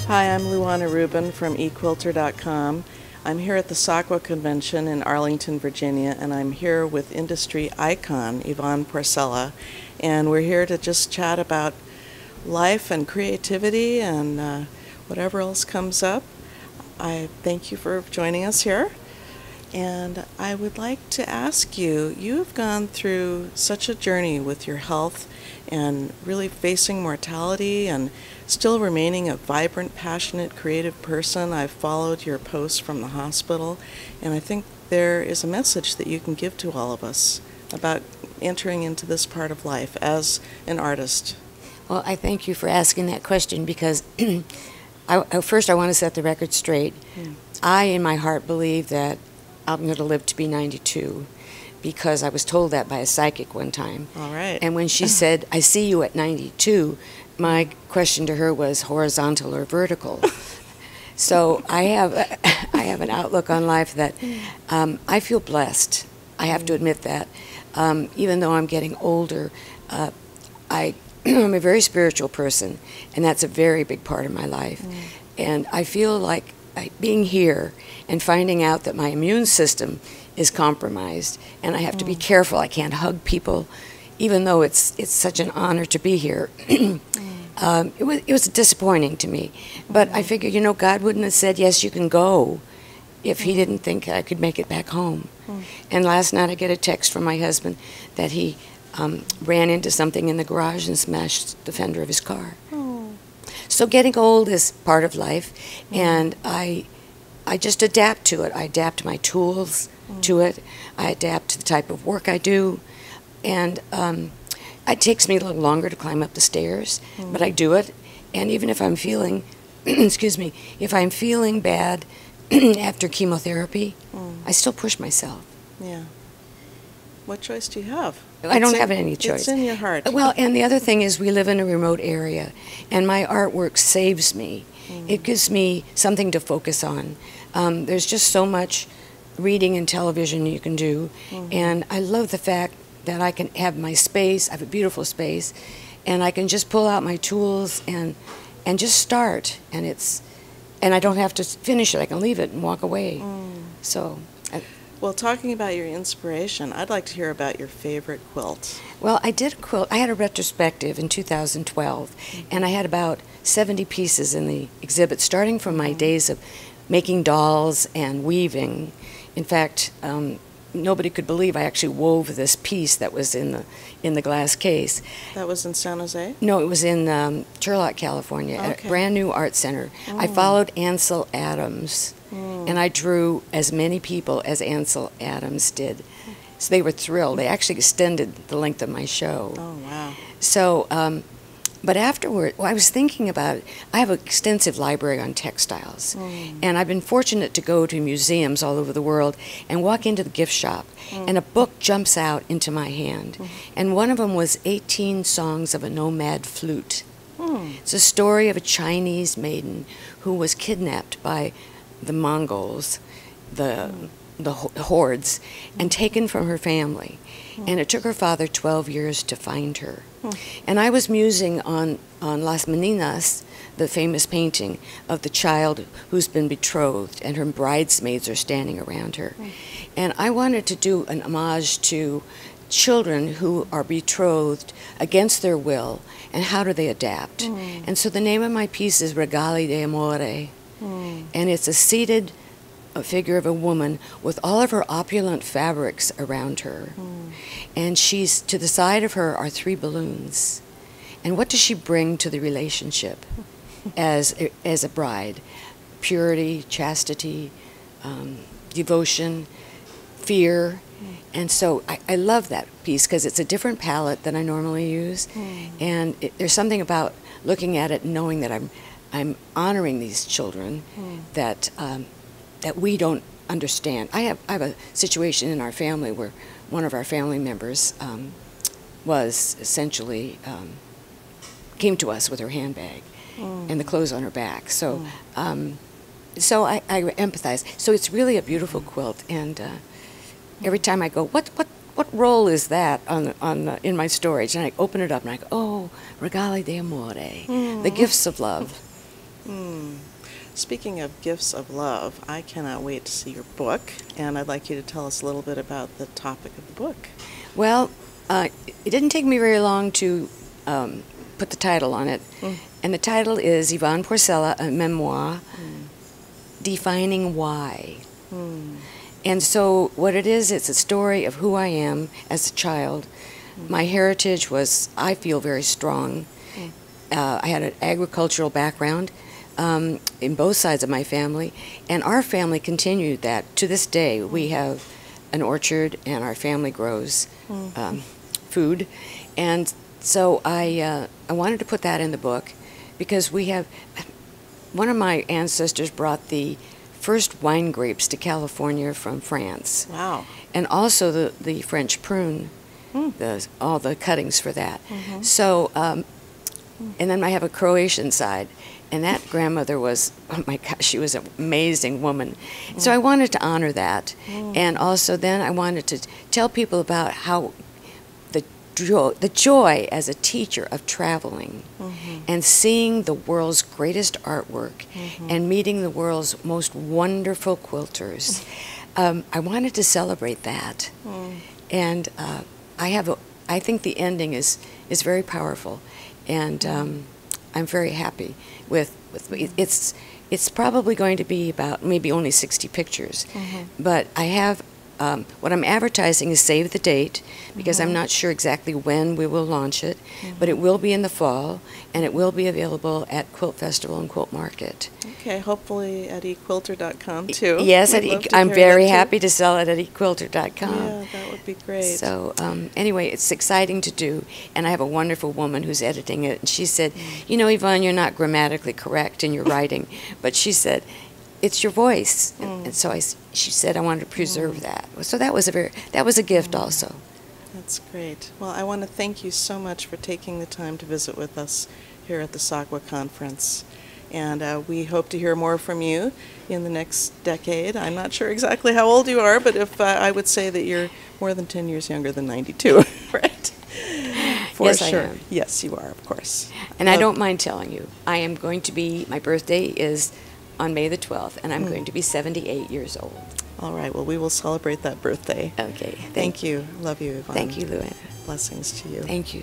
Hi, I'm Luana Rubin from equilter.com. I'm here at the SAQA convention in Arlington, Virginia, and I'm here with industry icon Yvonne Porcella, and we're here to just chat about life and creativity and whatever else comes up. I thank you for joining us here. And I would like to ask you, you have gone through such a journey with your health and really facing mortality and still remaining a vibrant, passionate, creative person. I've followed your posts from the hospital, and I think there is a message that you can give to all of us about entering into this part of life as an artist. Well, I thank you for asking that question because first I want to set the record straight. I, in my heart, believe that I'm going to live to be 92 because I was told that by a psychic one time. All right. And when she said, "I see you at 92, my question to her was horizontal or vertical. So I have an outlook on life that I feel blessed. I have to admit that. Even though I'm getting older, I'm a very spiritual person, and that's a very big part of my life. And I feel like being here and finding out that my immune system is compromised, and I have to be careful. I can't hug people, even though it's such an honor to be here. It was disappointing to me, but I figure, God wouldn't have said, yes, you can go, if he didn't think I could make it back home. And last night I get a text from my husband that he ran into something in the garage and smashed the fender of his car. So getting old is part of life, and I just adapt to it. I adapt my tools to it. I adapt to the type of work I do, and it takes me a little longer to climb up the stairs, but I do it. And even if I'm feeling, excuse me, if I'm feeling bad after chemotherapy, I still push myself. Yeah. What choice do you have? I don't have any choice. It's in your heart. Well, and the other thing is we live in a remote area, and my artwork saves me. It gives me something to focus on. There's just so much reading and television you can do, and I love the fact that I can have my space. I have a beautiful space, and I can just pull out my tools and just start, and I don't have to finish it. I can leave it and walk away. So. Well, talking about your inspiration, I'd like to hear about your favorite quilt. Well, I did a quilt. I had a retrospective in 2012, and I had about 70 pieces in the exhibit, starting from my days of making dolls and weaving. In fact, nobody could believe I actually wove this piece that was in the glass case. That was in San Jose? No, it was in Turlock, California, at a brand new art center. I followed Ansel Adams. And I drew as many people as Ansel Adams did. So they were thrilled. They actually extended the length of my show. Oh, wow. So, but afterward, I was thinking about it. I have an extensive library on textiles. And I've been fortunate to go to museums all over the world and walk into the gift shop. And a book jumps out into my hand. And one of them was 18 Songs of a Nomad Flute. It's a story of a Chinese maiden who was kidnapped by the Mongols, the hordes, and taken from her family. And it took her father 12 years to find her. And I was musing on Las Meninas, the famous painting of the child who's been betrothed, and her bridesmaids are standing around her. And I wanted to do an homage to children who are betrothed against their will, and how do they adapt. And so the name of my piece is Regali de Amore. And it's a seated figure of a woman with all of her opulent fabrics around her. And to the side of her are 3 balloons. And what does she bring to the relationship as a bride? Purity, chastity, devotion, fear. And so I love that piece because it's a different palette than I normally use. And there's something about looking at it and knowing that I'm honoring these children that we don't understand. I have a situation in our family where one of our family members was essentially came to us with her handbag and the clothes on her back. So so I empathize. So it's really a beautiful quilt, and every time I go, what role is that in my storage? And I open it up and I go, oh, Regali de Amore, the gifts of love. Speaking of gifts of love, I cannot wait to see your book, and I'd like you to tell us a little bit about the topic of the book. Well, it didn't take me very long to put the title on it. And the title is Yvonne Porcella, a memoir, Defining Why. And so what it is, it's a story of who I am as a child. My heritage was, I feel, very strong. I had an agricultural background in both sides of my family, and our family continued that. To this day, we have an orchard, and our family grows food. And so I wanted to put that in the book because we have, one of my ancestors brought the first wine grapes to California from France. Wow. And also the French prune, all the cuttings for that. So, and then I have a Croatian side. And that grandmother was, oh my gosh, she was an amazing woman. So I wanted to honor that. And also then I wanted to tell people about how the joy as a teacher of traveling and seeing the world's greatest artwork and meeting the world's most wonderful quilters. I wanted to celebrate that. And I think the ending is very powerful. And I'm very happy with it's probably going to be about maybe only 60 pictures, but I have what I'm advertising is save the date because I'm not sure exactly when we will launch it, but it will be in the fall and it will be available at Quilt Festival and Quilt Market. Okay, hopefully at equilter.com too. Yes, I'm very happy to sell it at equilter.com. Yeah, that would be great. So anyway, it's exciting to do, and I have a wonderful woman who's editing it, and she said, you know, Yvonne, you're not grammatically correct in your writing, but she said, it's your voice, and so she said I wanted to preserve that. So that was a gift also. That's great. Well, I want to thank you so much for taking the time to visit with us here at the SAQA conference. And we hope to hear more from you in the next decade. I'm not sure exactly how old you are, but if I would say that you're more than 10 years younger than 92, right? For yes, sure. I am. Yes, you are, of course. And I don't mind telling you, I am going to be, my birthday is on May the 12th, and I'm going to be 78 years old. All right, well, we will celebrate that birthday. Okay. Thank you. Love you, Yvonne. Thank you, Luana. Blessings to you. Thank you.